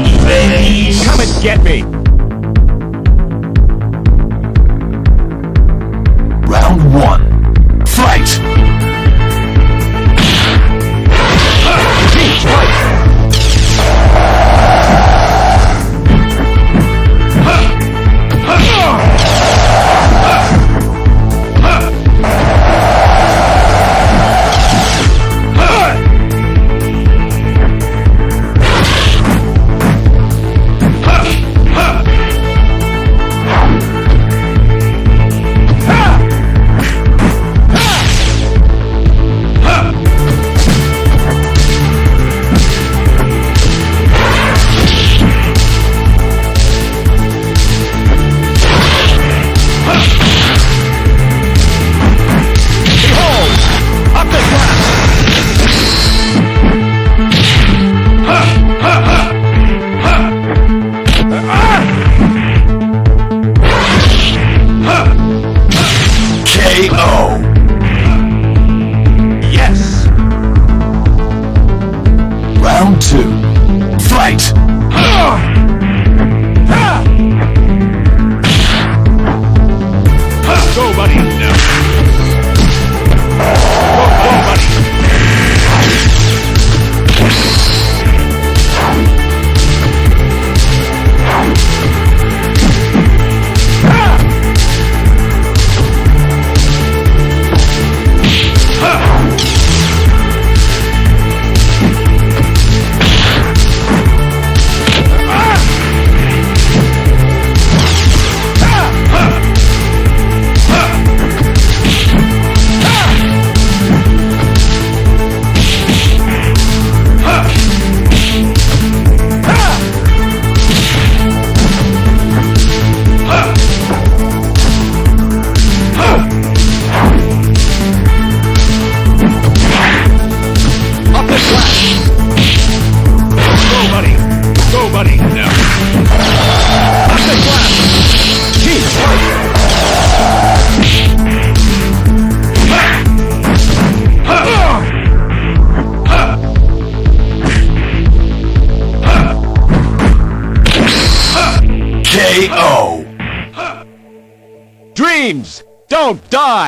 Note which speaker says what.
Speaker 1: face.
Speaker 2: Come and get me!
Speaker 1: Round one. Fight!
Speaker 2: Yes!
Speaker 1: Round two. Fight!
Speaker 2: Go, buddy! No. Go, buddy! Go, buddy! No. Up the glass! Keep
Speaker 1: KO!
Speaker 2: Dreams! Don't die!